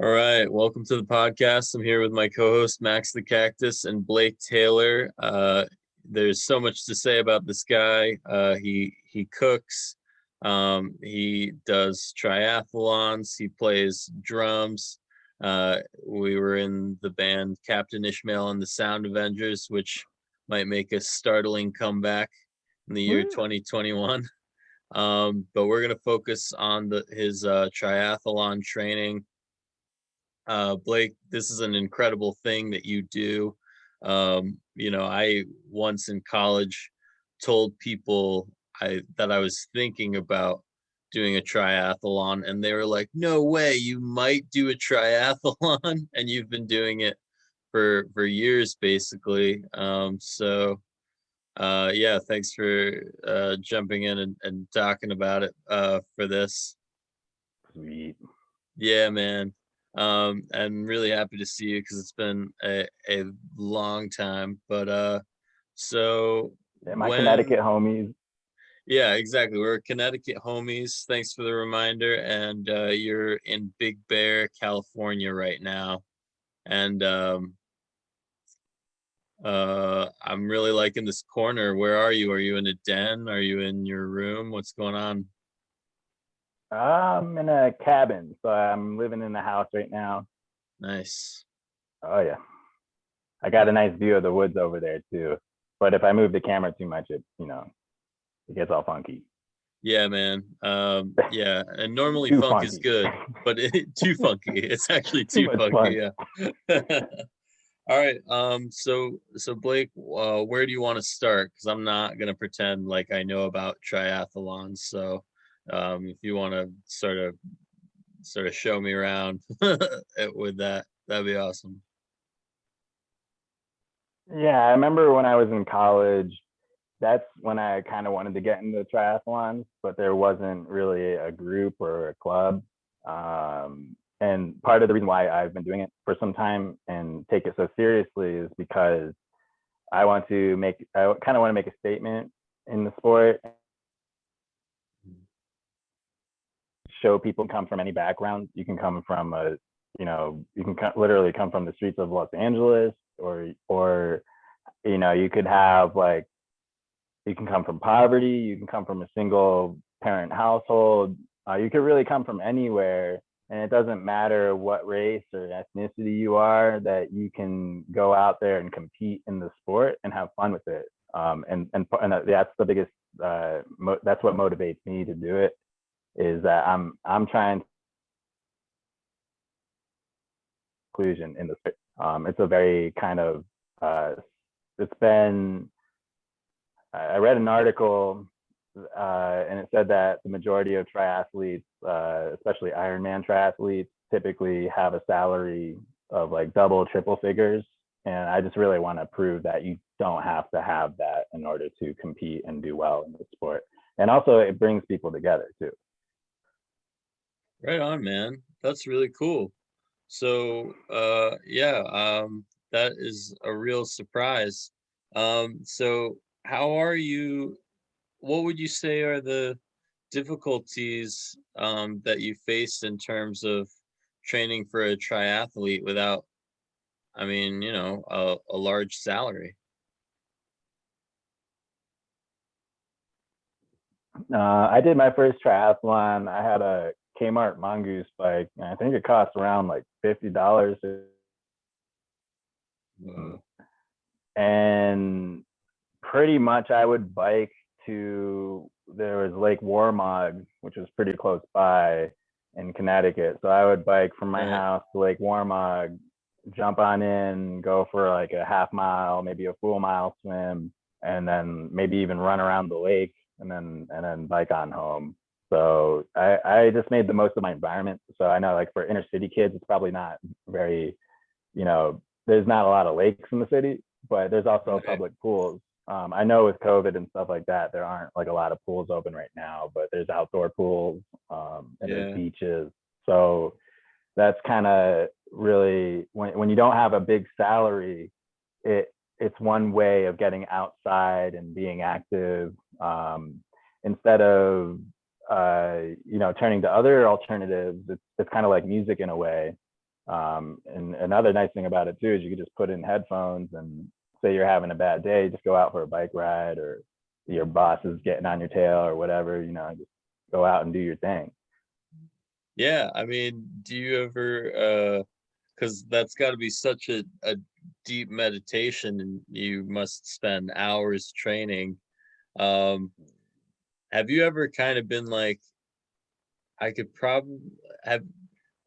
All right, welcome to the podcast. I'm here with my co-host Max the Cactus and Blake Taylor. There's so much to say about this guy. He cooks. He does triathlons. He plays drums. We were in the band Captain Ishmael and the Sound Avengers, which might make a startling comeback in the year 2021. But we're gonna focus on his triathlon training. Blake, this is an incredible thing that you do. I once in college told people that I was thinking about doing a triathlon, and they were like, "No way, you might do a triathlon," and you've been doing it for years, basically. Yeah, thanks for jumping in and talking about it for this. Sweet. Yeah, man. I'm really happy to see you because it's been a long time. But so Yeah, my Connecticut homies. yeah, exactly. We're Connecticut homies. Thanks for the reminder. And you're in Big Bear, California right now. And I'm really liking this corner. Where are you? Are you in a den? Are you in your room? What's going on? I'm in a cabin, so I'm living in the house right now. Nice. Oh yeah, I got a nice view of the woods over there too. But if I move the camera too much, it gets all funky. Yeah, man. Yeah, and normally Too funk is funky. good, but too funky. It's actually Too too much funky. fun. Yeah. All right. So Blake, where do you want to start? Because I'm not gonna pretend like I know about triathlons. So, if you want to sort of show me around with that, that'd be awesome. Yeah, I remember when I was in college. That's when I kind of wanted to get into triathlons, but there wasn't really a group or a club. And part of the reason why I've been doing it for some time and take it so seriously is because I kind of want to make a statement in the sport, show people come from any background. You can come from literally come from the streets of Los Angeles, or you could have like you can come from poverty, you can come from a single parent household, you could really come from anywhere, and it doesn't matter what race or ethnicity you are, that you can go out there and compete in the sport and have fun with it. And that's the biggest that's what motivates me to do it, is that I'm trying to inclusion in the sport. It's a very kind of it's been I read an article, and it said that the majority of triathletes, especially Ironman triathletes, typically have a salary of like double, triple figures. And I just really want to prove that you don't have to have that in order to compete and do well in the sport. And also, it brings people together too. Right on, man. That's really cool. So, yeah, that is a real surprise. So how are you? What would you say are the difficulties that you faced in terms of training for a triathlete without, I mean, a large salary? I did my first triathlon. I had a Kmart Mongoose bike, and I think it cost around like $50. Uh, And pretty much I would bike there was Lake Warmog, which was pretty close by in Connecticut. So I would bike from my right. house to Lake Warmog, jump on in, go for like a half mile, maybe a full mile swim, and then maybe even run around the lake, and then bike on home. So I just made the most of my environment. So I know, like, for inner city kids, it's probably not very, there's not a lot of lakes in the city, but there's also Right. public pools. I know with COVID and stuff like that, there aren't like a lot of pools open right now, but there's outdoor pools, and there's Yeah. beaches. So that's kind of really, when you don't have a big salary, it's one way of getting outside and being active, instead of turning to other alternatives. It's kind of like music in a way. And another nice thing about it too is you can just put in headphones and say you're having a bad day, just go out for a bike ride, or your boss is getting on your tail or whatever, just go out and do your thing. Yeah, I mean, do you ever because that's got to be such a deep meditation, and you must spend hours training. Um, have you ever kind of been like, I could probably have,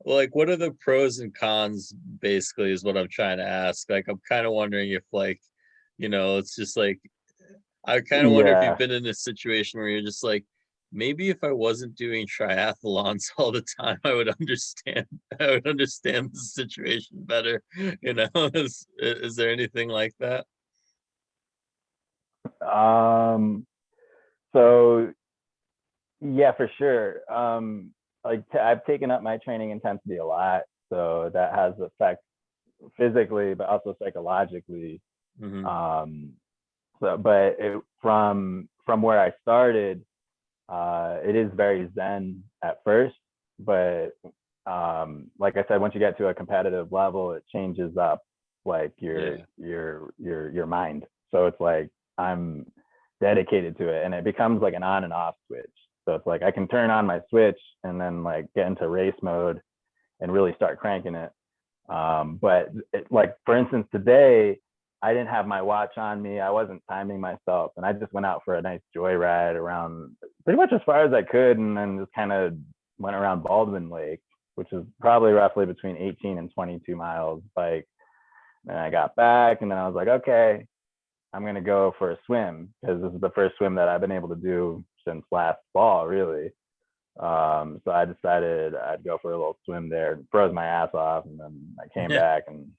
like, what are the pros and cons, basically, is what I'm trying to ask. Like, I'm kind of wondering if, like, it's just like, I kind of wonder if you've Yeah. been in a situation where you're just like, maybe if I wasn't doing triathlons all the time, I would understand the situation better. Is there anything like that? So yeah, for sure. Like I've taken up my training intensity a lot, so that has effects physically, but also psychologically. Hmm. Um, but from where I started, it is very zen at first, but like I said, once you get to a competitive level, it changes up like Yeah. your mind. So it's like I'm dedicated to it, and it becomes like an on and off switch. So it's like I can turn on my switch and then like get into race mode and really start cranking it. But like for instance, today I didn't have my watch on me. I wasn't timing myself, and I just went out for a nice joyride around pretty much as far as I could, and then just kind of went around Baldwin Lake, which is probably roughly between 18 and 22 miles bike. And I got back, and then I was like, okay, I'm gonna go for a swim because this is the first swim that I've been able to do since last fall, really. So I decided I'd go for a little swim there, froze my ass off, and then I came Yeah. back and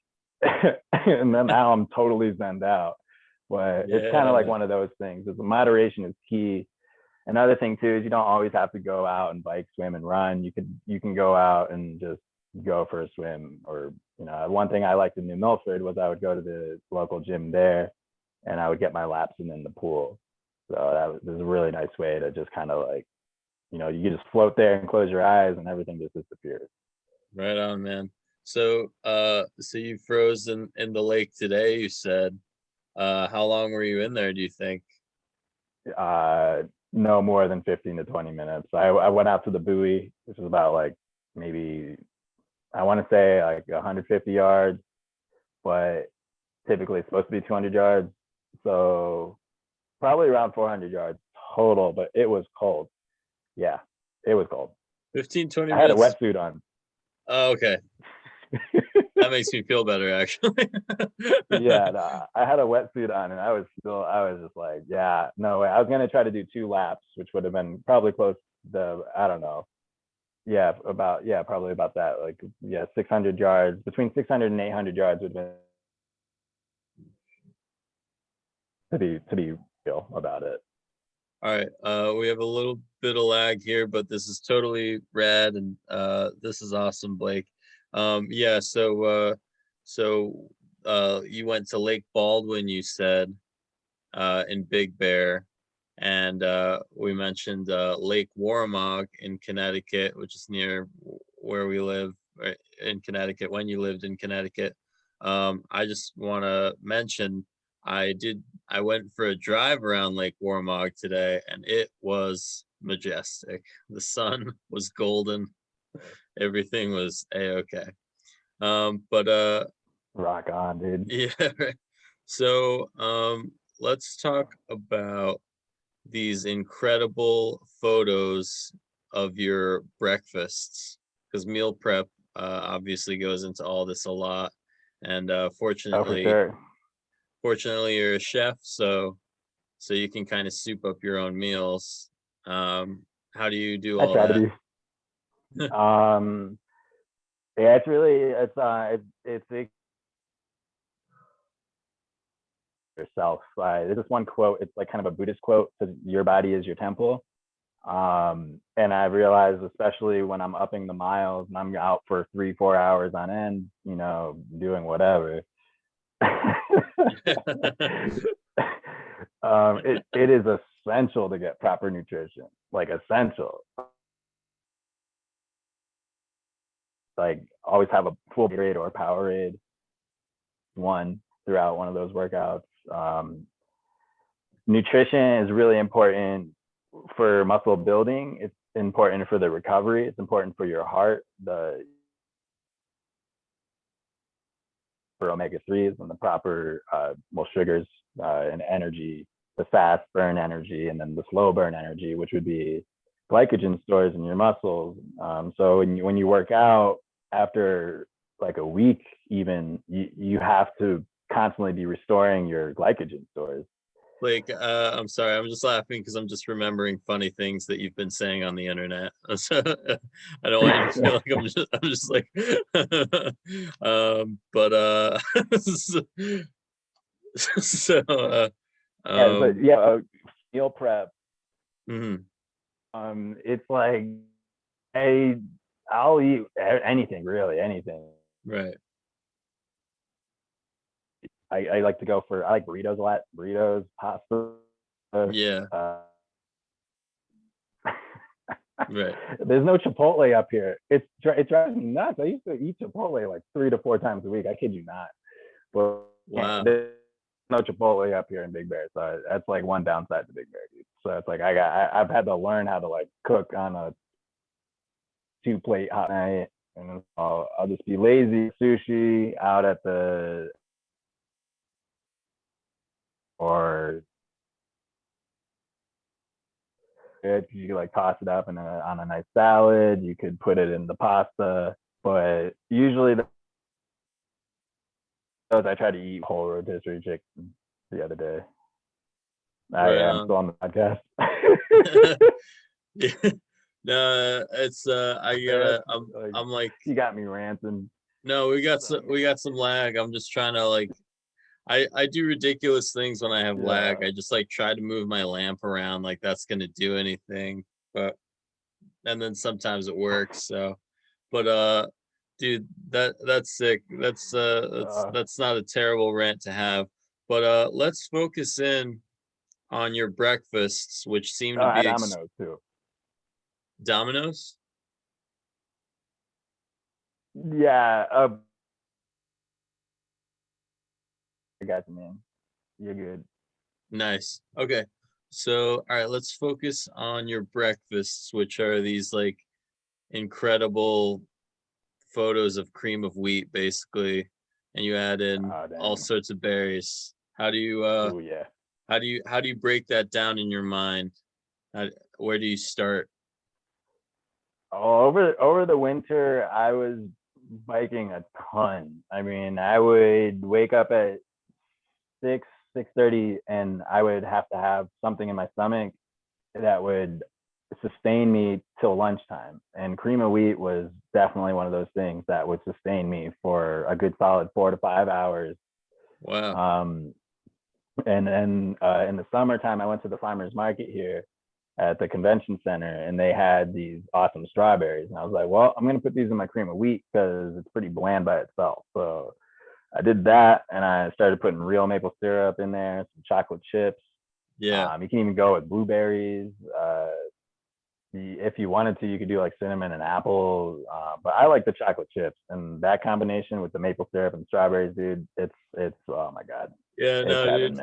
and then now I'm totally zened out. But it's kind of like Yeah. one of those things. Moderation is key. Another thing too is you don't always have to go out and bike, swim, and run. You can go out and just go for a swim. Or one thing I liked in New Milford was I would go to the local gym there, and I would get my laps in the pool. So that was a really nice way to just kind of like you just float there and close your eyes and everything just disappears. Right on, man. So you froze in the lake today, you said. How long were you in there, do you think? Uh, no more than 15 to 20 minutes. I went out to the buoy, which is about like maybe, I want to say like 150 yards, but typically it's supposed to be 200 yards. So probably around 400 yards total, but it was cold. Yeah, it was cold. 15, 20 I had a minutes. wetsuit on. Oh, okay. That makes me feel better, actually. Yeah, no, I had a wetsuit on, and I was just like, yeah, no way. I was gonna try to do 2 laps, which would have been probably close to, I don't know, probably about that. Like, yeah, 600 yards, between 600 and 800 yards would have been to be real about it. All right. We have a little bit of lag here, but this is totally rad, and this is awesome, Blake. Yeah, so you went to Lake Baldwin, you said, in Big Bear, and we mentioned Lake Warramog in Connecticut, which is near where we live, right, in Connecticut, when you lived in Connecticut. I just want to mention I went for a drive around Lake Warramog today, and it was majestic. The sun was golden. Everything was a-okay. But Rock on, dude. yeah, right. So let's talk about these incredible photos of your breakfasts, because meal prep obviously goes into all this a lot. And Oh, for sure. fortunately you're a chef, so you can kind of soup up your own meals. How do you do I all try to that? be. Um, yeah, it's yourself. There's this one quote. It's like kind of a Buddhist quote. Says, "Your body is your temple." And I realized, especially when I'm upping the miles and I'm out for 3-4 hours on end, doing whatever. It is essential to get proper nutrition, like essential. like always have a full Gatorade or Powerade one throughout one of those workouts. Nutrition is really important for muscle building. It's important for the recovery. It's important for your heart. For omega-3s and the proper sugars and energy, the fast burn energy, and then the slow burn energy, which would be glycogen stores in your muscles. So when you work out after like a week, even you have to constantly be restoring your glycogen stores. Like, I'm sorry, I'm just laughing because I'm just remembering funny things that you've been saying on the internet. So I don't want you to feel like I'm just like, but so meal prep. Mm-hmm. It's like, hey, I'll eat anything, really, anything. Right. I like to go for, I like burritos a lot. Burritos, pasta. Yeah. Right. There's no Chipotle up here. It drives me nuts. I used to eat Chipotle like 3 to 4 times a week. I kid you not. But wow. There's no Chipotle up here in Big Bear, so that's like one downside to Big Bear, dude. So it's like I've had to learn how to like cook on a 2-plate hot night, and I'll just be lazy. Sushi out at the, or you could like toss it up on a nice salad. You could put it in the pasta, but usually I try to eat whole rotisserie chicken the other day. I am still on the podcast. Yeah. No, it's I'm like, you got me ranting. No, we got some lag. I'm just trying to like, I do ridiculous things when I have lag. I just like try to move my lamp around like that's gonna do anything, but and then sometimes it works. So, but dude, that's sick. That's not a terrible rant to have. But let's focus in on your breakfasts, which seem to be Domino's too. Domino's? Yeah. I got you, man. You're good. Nice. Okay. So, all right, let's focus on your breakfasts, which are these like incredible photos of cream of wheat, basically, and you add in all sorts of berries. How do you yeah. How do you break that down in your mind? Where do you start? Over the winter, I was biking a ton. I mean, I would wake up at 6:30, and I would have to have something in my stomach that would sustain me till lunchtime. And cream of wheat was definitely one of those things that would sustain me for a good solid 4 to 5 hours. Wow. And then in the summertime, I went to the farmers market here at the convention center, and they had these awesome strawberries. And I was like, well, I'm going to put these in my cream of wheat because it's pretty bland by itself. So I did that, and I started putting real maple syrup in there, some chocolate chips. Yeah. You can even go with blueberries. If you wanted to, you could do like cinnamon and apple. But I like the chocolate chips, and that combination with the maple syrup and strawberries, dude, it's oh my God. Yeah, no, dude,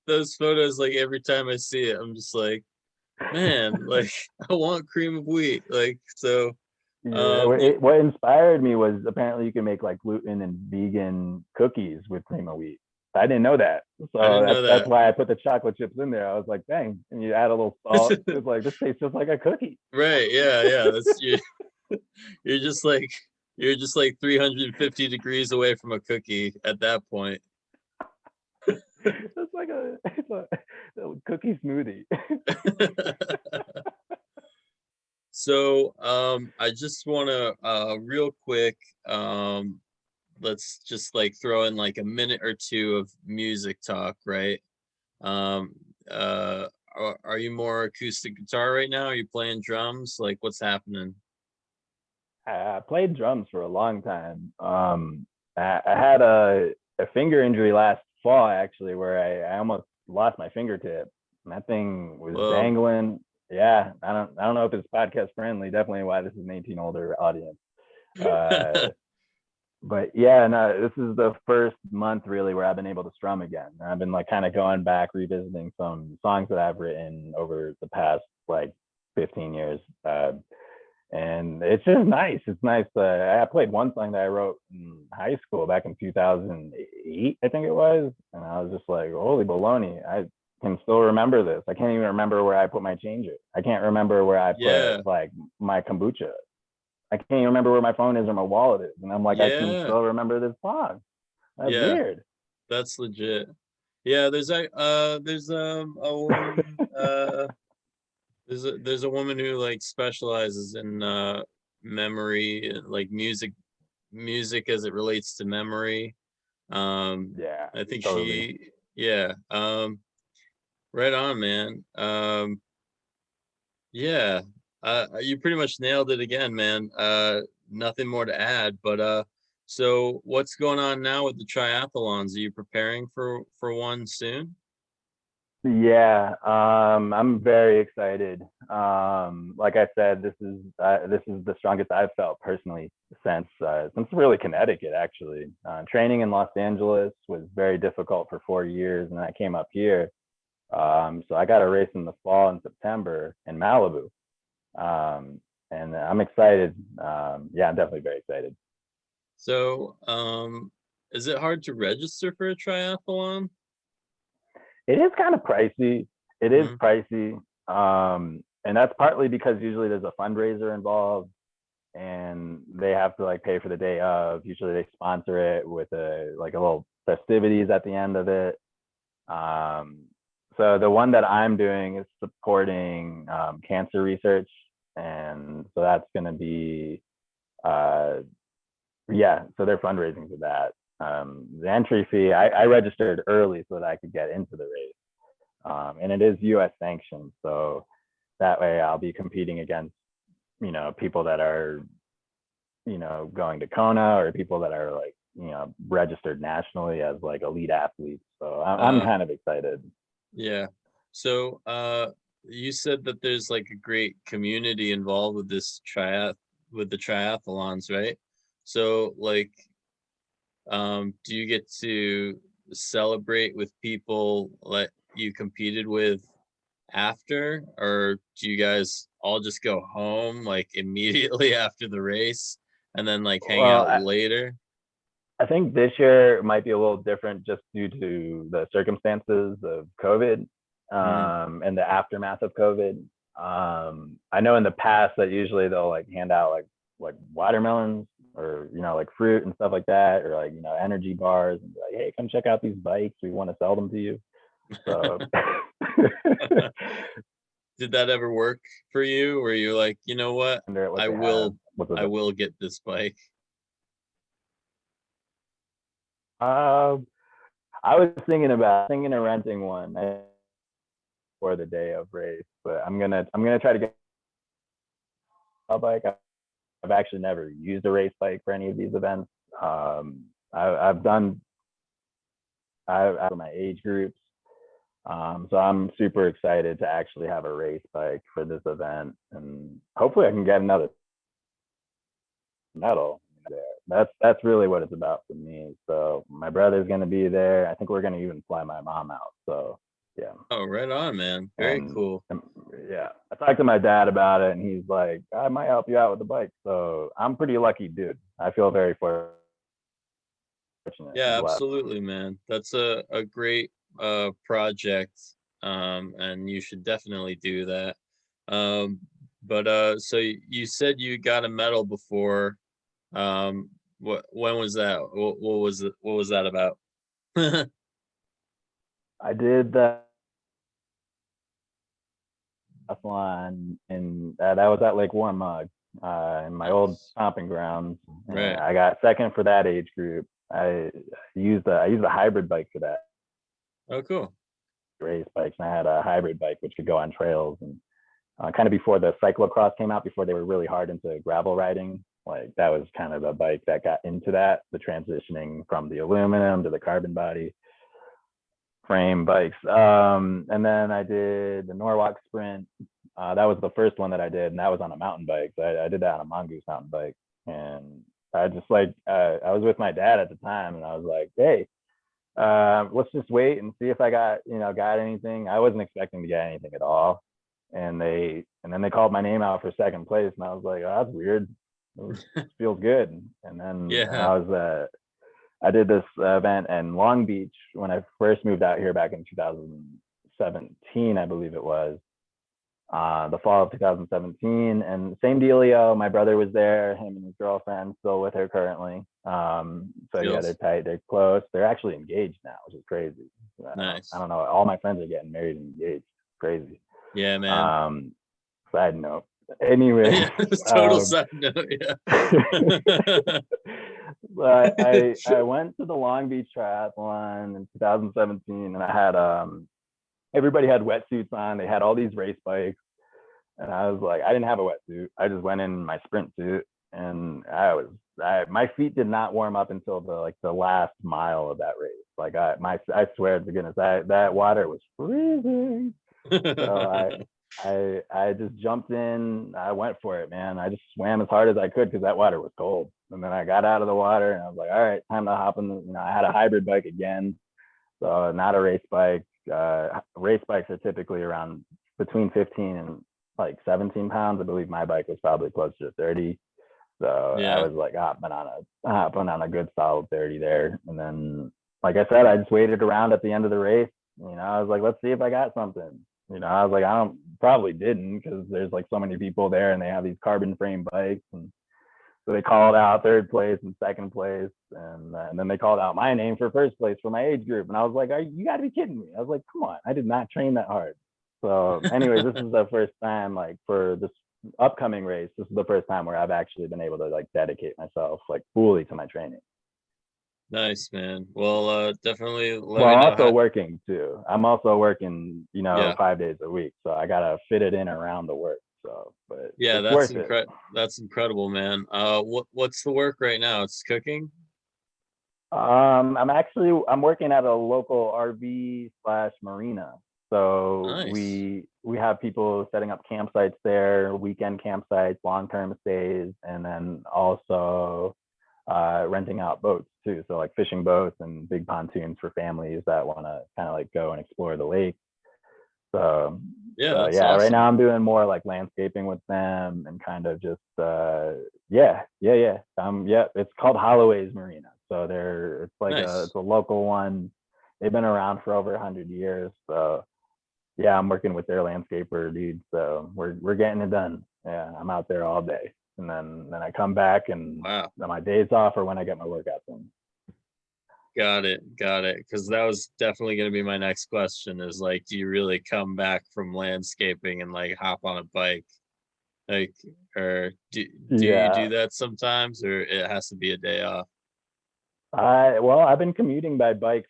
those photos, like every time I see it, I'm just like, man, like I want cream of wheat. Like, so what inspired me was apparently you can make like gluten and vegan cookies with cream of wheat. I didn't know that. So that's why I put the chocolate chips in there. I was like, dang, and you add a little salt. It's like, this tastes just like a cookie. Right. Yeah. That's you. You're just like 350 degrees away from a cookie at that point. It's like a cookie smoothie. So I just want to real quick, let's just like throw in like a minute or two of music talk, right? Are you more acoustic guitar right now? Are you playing drums? Like, what's happening? I played drums for a long time. I had a finger injury last fall, actually, where I almost lost my fingertip. And that thing was dangling. Yeah, I don't know if it's podcast friendly. Definitely why this is an 18 older audience. uh, but yeah, no, this is the first month really where I've been able to strum again. I've been like kind of going back, revisiting some songs that I've written over the past like 15 years. And it's just nice. It's nice. I played one song that I wrote in high school back in 2008, I think it was. And I was just like, holy baloney. I can still remember this. I can't even remember where I put my changer. I can't remember where I Yeah, put like my kombucha. I can't even remember where my phone is or my wallet is. And I'm like, I can yeah, still remember this song. That's yeah. weird. That's legit. Yeah, there's a woman there's a woman who like specializes in memory, like music as it relates to memory. Um Yeah, I think totally. yeah, right on, man. Yeah, you pretty much nailed it again, man. Nothing more to add, but so what's going on now with the triathlons? Are you preparing for one soon? Yeah, I'm very excited. Like I said, this is the strongest I've felt personally since really Connecticut. Actually, training in Los Angeles was very difficult for 4 years, and I came up here. So I got a race in the fall in September in Malibu, and I'm excited. Yeah, I'm definitely very excited. So, is it hard to register for a triathlon? It is kind of pricey. It is Hmm. pricey, and that's partly because usually there's a fundraiser involved and they have to like pay for the day of. Usually they sponsor it with a little festivities at the end of it. Um, so the one that I'm doing is supporting cancer research, and so that's going to be uh, yeah. So they're fundraising for that. The entry fee, I registered early so that I could get into the race, and it is U.S. sanctioned, so that way I'll be competing against people that are going to Kona or people that are like, registered nationally as like elite athletes. So I'm Uh, kind of excited. yeah. So, you said that there's like a great community involved with with the triathlons, right? So, like, do you get to celebrate with people that you competed with after, or do you guys all just go home like immediately after the race and then like hang Well, out later? I think this year might be a little different just due to the circumstances of COVID, Mm, and the aftermath of COVID. I know in the past that usually they'll like hand out like watermelons or like fruit and stuff like that, or like energy bars, and be like, hey, come check out these bikes. We want to sell them to you. So did that ever work for you? Where you're like, you know what? under what I they have. will, What was I it? will get this bike. Uh, I was thinking of renting one for the day of race, but I'm gonna try to get a bike. I've actually never used a race bike for any of these events. I've done for my age groups, so I'm super excited to actually have a race bike for this event, and hopefully I can get another medal there. That's really what it's about for me. So my brother's gonna be there. I think we're gonna even fly my mom out. So yeah. Oh, right on, man. Very And, cool. and yeah, I talked to my dad about it, and he's like, I might help you out with the bike. So I'm pretty lucky, dude. I feel very fortunate and Yeah, blessed. absolutely, man. That's a great project. And you should definitely do that. Um, but so you said you got a medal before. When was that? What was it? What was that about? I did the triathlon, and that was at Lake Warmug, in my old Nice. stomping grounds. And Right. I got second for that age group. I used a hybrid bike for that Oh, cool. race bikes, and I had a hybrid bike which could go on trails. And kind of before the cyclocross came out, before they were really hard into gravel riding, like that was kind of the bike that got into that, the transitioning from the aluminum to the carbon body frame bikes. And then I did the Norwalk Sprint. That was the first one that I did, and that was on a mountain bike. So I did that on a Mongoose mountain bike. And I just like I was with my dad at the time, and I was like, hey, let's just wait and see if I got anything. I wasn't expecting to get anything at all. And then they called my name out for second place, and I was like, oh, that's weird. It feels good. And then Yeah. I did this event in Long Beach when I first moved out here back in 2017, I believe it was, the fall of 2017. And same dealio. My brother was there, him and his girlfriend, still with her currently. So yeah, they're Feels tight, they're close. They're actually engaged now, which is crazy. I nice. don't know. All my friends are getting married and engaged. Crazy. Yeah, man. Um, Side note. Anyway, Yeah, total side note. Yeah. but I went to the Long Beach Triathlon in 2017, and I had everybody had wetsuits on. They had all these race bikes, and I was like, I didn't have a wetsuit. I just went in my sprint suit, and my feet did not warm up until the last mile of that race. Like I swear to goodness, that water was freezing. So I just jumped in. I went for it, man. I just swam as hard as I could because that water was cold. And then I got out of the water, and I was like, all right, time to hop in. I had a hybrid bike again, so not a race bike. Race bikes are typically around between 15 and like 17 pounds. I believe my bike was probably closer to 30. So I Yeah. was like hopping on a good solid 30 there. And then, like I said, I just waited around at the end of the race. I was like, let's see if I got something. I was like, I don't probably didn't, because there's like so many people there, and they have these carbon frame bikes. And so they called out third place and second place. And then they called out my name for first place for my age group. And I was like, you got to be kidding me. I was like, come on, I did not train that hard. So anyways, this is the first time, like, for this upcoming race, this is the first time where I've actually been able to like dedicate myself like fully to my training. Nice, man. Well, definitely let Well, me know also how. working too. I'm also working, Yeah. 5 days a week. So I gotta fit it in around the work. So, but Yeah, it's worth it. that's incredible, man. What's the work right now? It's cooking? I'm working at a local RV slash marina. So Nice. we have people setting up campsites there, weekend campsites, long term stays, and then also renting out boats too. So like fishing boats and big pontoons for families that want to kind of like go and explore the lake. So Yeah, so that's yeah, right awesome. now I'm doing more like landscaping with them and kind of just yeah. Yeah, it's called Holloway's Marina. So it's Nice. a local one. They've been around for over 100 years. So yeah, I'm working with their landscaper dude. So we're getting it done. Yeah, I'm out there all day. And then I come back, and Wow. my days off are when I get my workouts in. Got it. Got it. Because that was definitely going to be my next question is like, do you really come back from landscaping and like hop on a bike? Like, or do you Yeah. do that sometimes, or it has to be a day off? I've been commuting by bike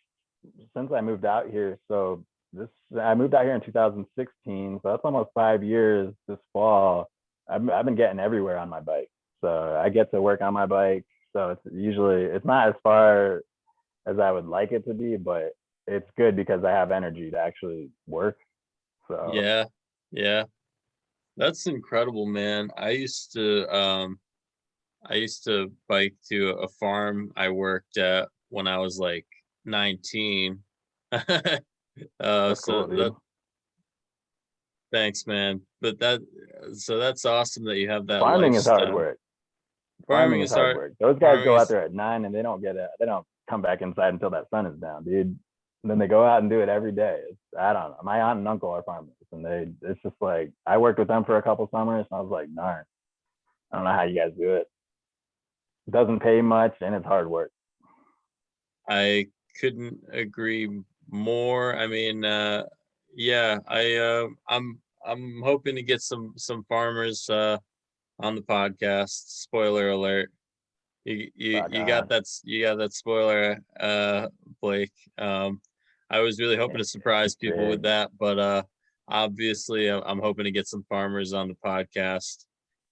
since I moved out here. So this I moved out here in 2016, so that's almost 5 years this fall. I've been getting everywhere on my bike, so I get to work on my bike. So it's not as far as I would like it to be, but it's good because I have energy to actually work. So Yeah. Yeah. That's incredible, man. I used to bike to a farm I worked at when I was like 19. that's So cool, dude. thanks, man. But that's awesome that you have that Farming is hard lifestyle. work. Farming Farming is is hard hard. work. Those guys Farming go out is there at 9, and they don't come back inside until that sun is down, dude. And then they go out and do it every day. I don't know. My aunt and uncle are farmers, and it's just like I worked with them for a couple summers, and I was like, darn, I don't know how you guys do it. It doesn't pay much, and it's hard work. I couldn't agree more. I mean, yeah, I'm hoping to get some farmers on the podcast. Spoiler alert. Rock Got on. you got that spoiler, Blake. I was really hoping to surprise people with Big. that, but obviously I'm hoping to get some farmers on the podcast,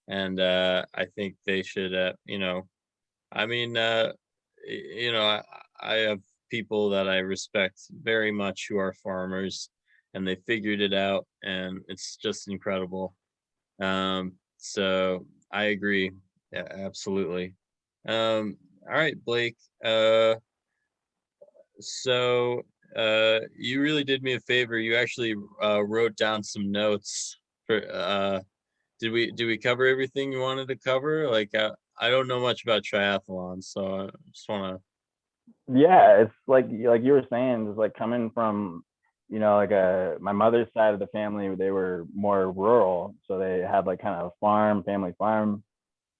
and I think they should, I mean, I have people that I respect very much who are farmers, and they figured it out, and it's just incredible. So I agree. Yeah, absolutely. All right, Blake. So you really did me a favor. You actually wrote down some notes for did we cover everything you wanted to cover? Like I don't know much about triathlon, so I just want Yeah, it's like you were saying, it's like coming from, like my mother's side of the family, they were more rural, so they had like kind of a family farm,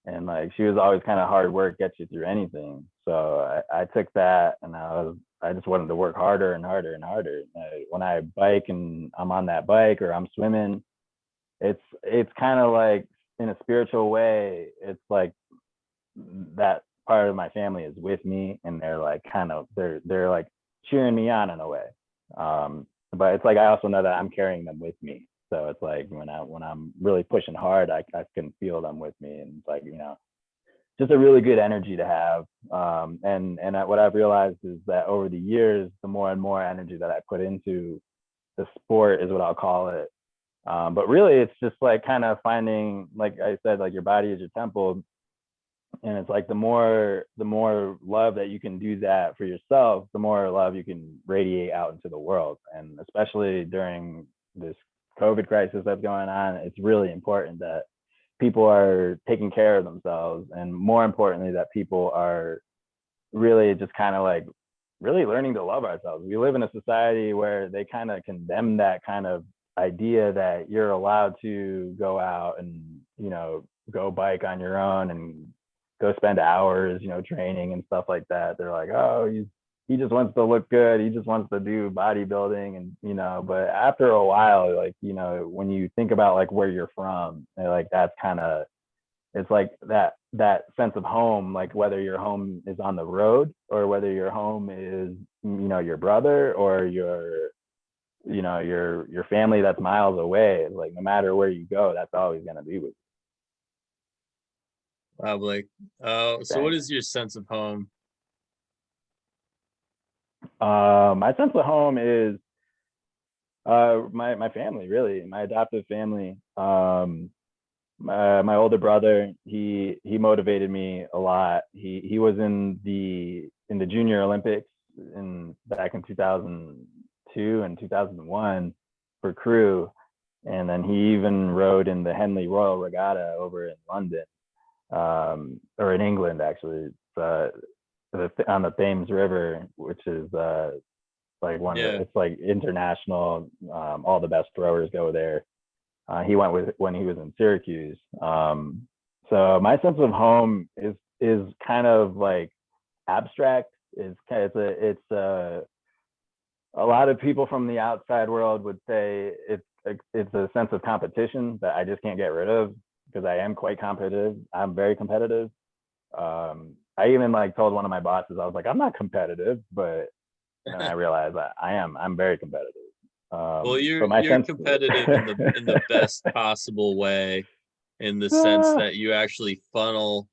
and like she was always kind of hard work gets you through anything. So I took that, and I just wanted to work harder and harder and harder. When I bike and I'm on that bike or I'm swimming, it's kind of like in a spiritual way, it's like that part of my family is with me, and they're like they're like cheering me on in a way. But it's like I also know that I'm carrying them with me. So it's like when I'm really pushing hard, I can feel them with me, and it's like just a really good energy to have. And what I've realized is that over the years, the more and more energy that I put into the sport is what I'll call it. But really, it's just like kind of finding, like I said, like your body is your temple, and it's like the more love that you can do that for yourself, the more love you can radiate out into the world. And especially during this COVID crisis that's going on, it's really important that people are taking care of themselves, and more importantly that people are really just kind of like really learning to love ourselves. We live in a society where they kind of condemn that kind of idea that you're allowed to go out and go bike on your own and go spend hours training and stuff like that. They're like, oh, he just wants to look good, he just wants to do bodybuilding, and but after a while, like when you think about like where you're from, like that's kind of, it's like that sense of home, like whether your home is on the road or whether your home is your brother or your family that's miles away. Like no matter where you go, that's always going to be with wow, Blake. you. So what Thanks. is your sense of home? My sense of home is my family, really, my adoptive family. My older brother, he motivated me a lot. He was in the junior Olympics in back in 2002 and 2001 for crew, and then he even rode in the Henley Royal Regatta over in London, or in England actually, on the Thames River, which is like Yeah. it's like international. All the best throwers go there. He went with when he was in Syracuse. So my sense of home is kind of like abstract. A lot of people from the outside world would say it's a sense of competition that I just can't get rid of, because I am quite competitive. I'm very competitive. I even like told one of my bosses, I was like, I'm not competitive, but then I realized that I am. I'm very competitive. Well, So my you're sense. competitive in the best possible way, in the sense that you actually funnel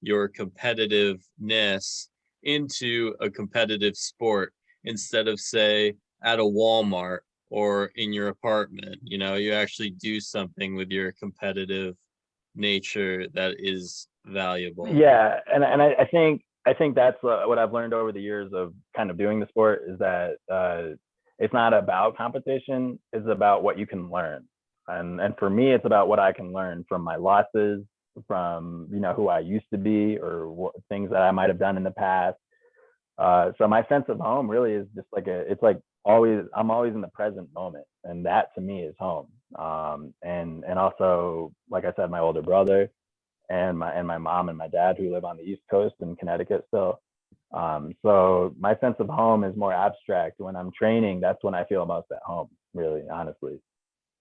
your competitiveness into a competitive sport instead of, say, at a Walmart or in your apartment. You actually do something with your competitive nature that is valuable. Yeah, and I think that's what I've learned over the years of kind of doing the sport is that it's not about competition, it's about what you can learn. And for me, it's about what I can learn from my losses, from who I used to be, or things that I might have done in the past. So my sense of home really is just like it's like I'm always in the present moment, and that to me is home. And also, like I said, my older brother and my mom and my dad, who live on the East Coast in Connecticut still. So my sense of home is more abstract. When I'm training, that's when I feel most at home, really, honestly.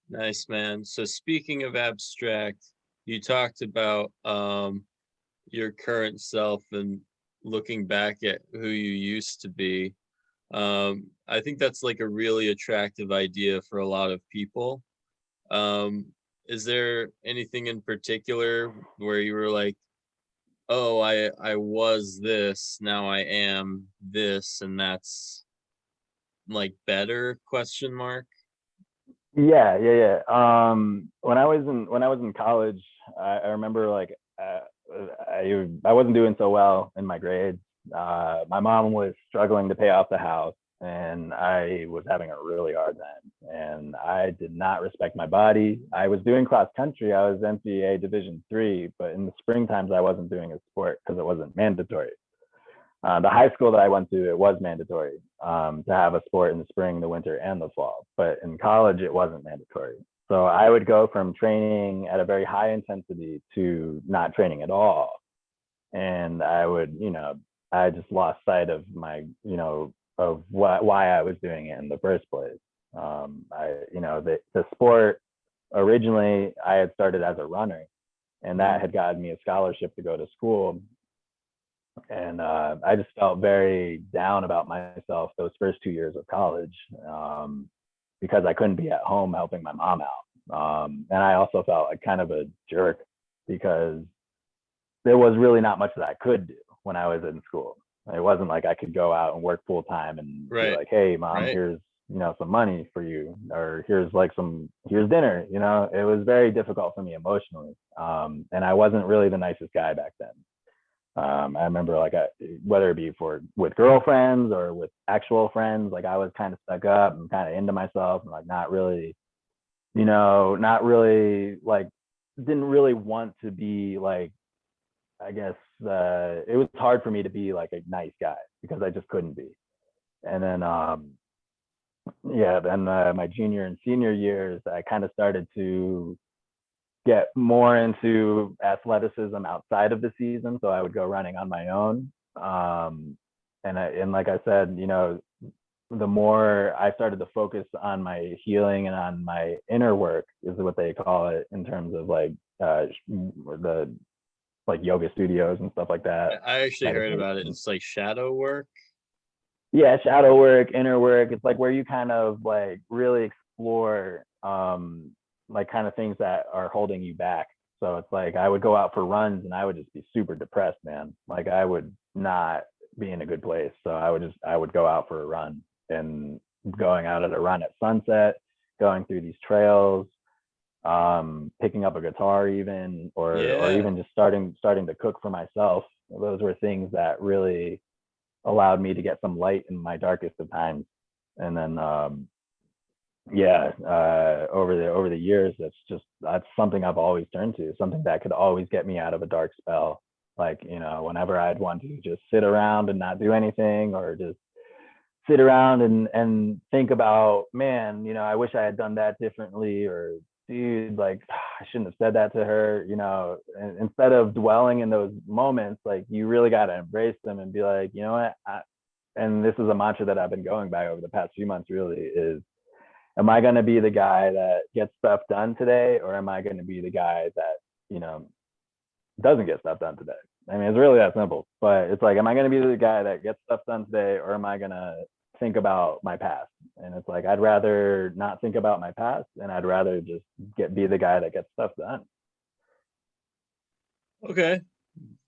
Nice, man. So speaking of abstract, you talked about your current self and looking back at who you used to be. I think that's like a really attractive idea for a lot of people. Um, is there anything in particular where you were like, oh, I was this, now I am this, and that's like better, question mark? Yeah, yeah, yeah. When I was in college, I remember like I wasn't doing so well in my grades. My mom was struggling to pay off the house, and I was having a really hard time. And I did not respect my body. I was doing cross country. I was NCAA Division III, but in the spring times I wasn't doing a sport because it wasn't mandatory. The high school that I went to, it was mandatory to have a sport in the spring, the winter, and the fall. But in college, it wasn't mandatory. So I would go from training at a very high intensity to not training at all. And I would, I just lost sight of of why I was doing it in the first place. The sport originally, I had started as a runner, and that had gotten me a scholarship to go to school. And I just felt very down about myself those first 2 years of college because I couldn't be at home helping my mom out. And I also felt like kind of a jerk because there was really not much that I could do when I was in school. It wasn't like I could go out and work full time and be like, hey, mom, here's some money for you, or here's dinner. It was very difficult for me emotionally. And I wasn't really the nicest guy back then. I remember whether it be with girlfriends or with actual friends, like I was kind of stuck up and kind of into myself and like not really like didn't really want to be like, I guess it was hard for me to be like a nice guy because I just couldn't be. And then my junior and senior years, I kind of started to get more into athleticism outside of the season. So I would go running on my own. And like I said, the more I started to focus on my healing and on my inner work is what they call it in terms of the yoga studios and stuff like that. I actually heard about it. It's like shadow work. Yeah, shadow work, inner work. It's like where you kind of like really explore like kind of things that are holding you back. So it's like I would go out for runs and I would just be super depressed, man. Like I would not be in a good place. So I would go out for a run, and going out at a run at sunset, going through these trails, picking up a guitar even, or even just starting to cook for myself. Those were things that really allowed me to get some light in my darkest of times. And then over the years, that's something I've always turned to, something that could always get me out of a dark spell. Like, whenever I'd want to just sit around and not do anything, or just sit around and think about, man, I wish I had done that differently, or dude, like I shouldn't have said that to her, and instead of dwelling in those moments, like you really got to embrace them and be like, you know what, and this is a mantra that I've been going by over the past few months really is, am I going to be the guy that gets stuff done today, or am I going to be the guy that, doesn't get stuff done today? I mean, it's really that simple, but it's like, am I going to be the guy that gets stuff done today, or am I going to think about my past? And it's like, I'd rather not think about my past, and I'd rather just be the guy that gets stuff done. Okay,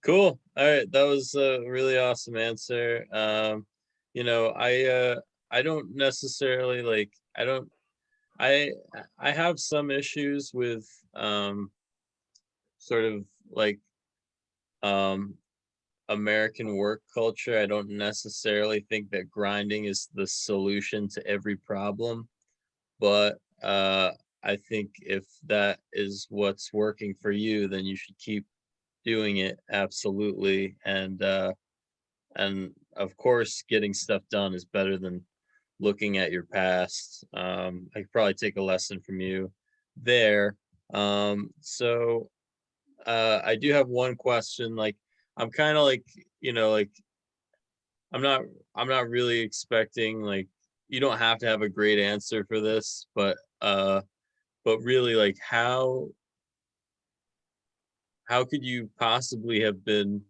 cool. All right, that was a really awesome answer. I don't necessarily like, I have some issues with sort of like American work culture. I don't necessarily think that grinding is the solution to every problem, but I think if that is what's working for you, then you should keep doing it. Absolutely. And of course, getting stuff done is better than looking at your past. I could probably take a lesson from you there. So I do have one question. Like, I'm kind of like, like I'm not really expecting, like, you don't have to have a great answer for this, but really, like, how could you possibly have been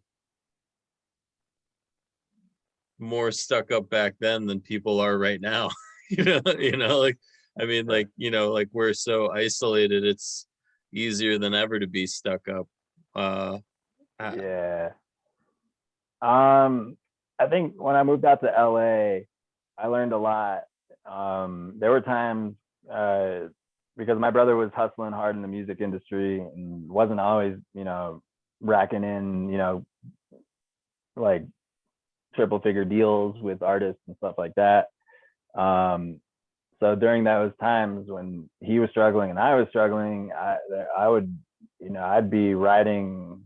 more stuck up back then than people are right now? Like, I mean, like, like we're so isolated, it's easier than ever to be stuck up. Yeah. I think when I moved out to LA, I learned a lot. There were times because my brother was hustling hard in the music industry and wasn't always, racking in, like triple figure deals with artists and stuff like that. So during those times when he was struggling and I was struggling, I would, I'd be riding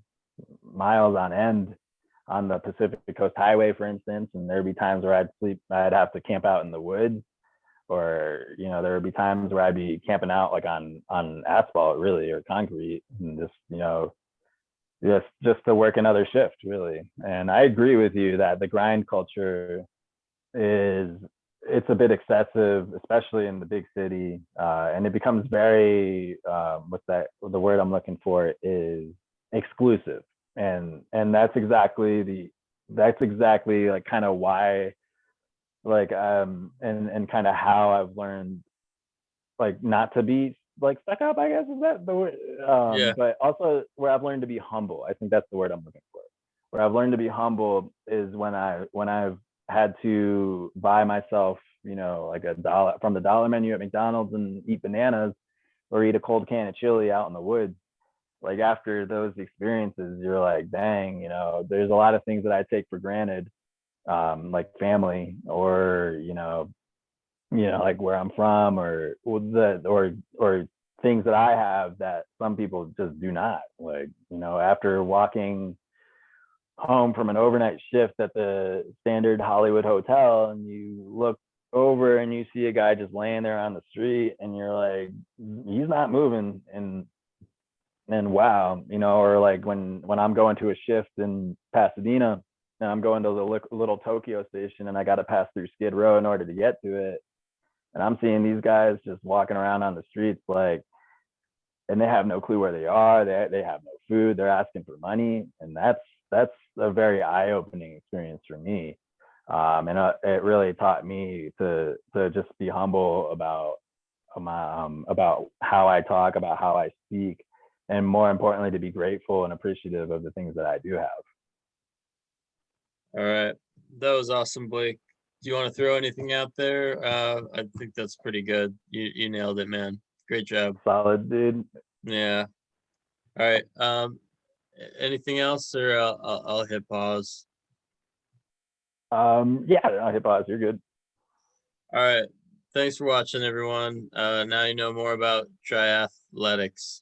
miles on end on the Pacific Coast Highway, for instance, and there'd be times where I'd have to camp out in the woods, or there would be times where I'd be camping out like on asphalt, really, or concrete, and just to work another shift, really. And I agree with you that the grind culture it's a bit excessive, especially in the big city, and it becomes very the word I'm looking for is exclusive, and that's exactly like kind of why, like and kind of how I've learned like not to be like stuck up, I guess, is that the word? Yeah. But also where I've learned to be humble. I think that's the word I'm looking for. Where I've learned to be humble is when I've had to buy myself, like $1 from the dollar menu at McDonald's and eat bananas, or eat a cold can of chili out in the woods. Like after those experiences, you're like, dang, there's a lot of things that I take for granted, like family, or like where I'm from, or things that I have that some people just do not. Like, after walking home from an overnight shift at the standard Hollywood hotel, and you look over and you see a guy just laying there on the street, and you're like, he's not moving, and wow, or like when I'm going to a shift in Pasadena and I'm going to the little Tokyo station, and I got to pass through Skid Row in order to get to it, and I'm seeing these guys just walking around on the streets, like, and they have no clue where they are. They have no food. They're asking for money, and that's a very eye-opening experience for me. And it really taught me to just be humble about about how I talk, about how I speak, and more importantly, to be grateful and appreciative of the things that I do have. All right. That was awesome, Blake. Do you want to throw anything out there? I think that's pretty good. You nailed it, man. Great job. Solid, dude. Yeah. All right. Anything else, or I'll hit pause. Yeah, I'll hit pause. You're good. All right. Thanks for watching, everyone. Now you know more about triathletics.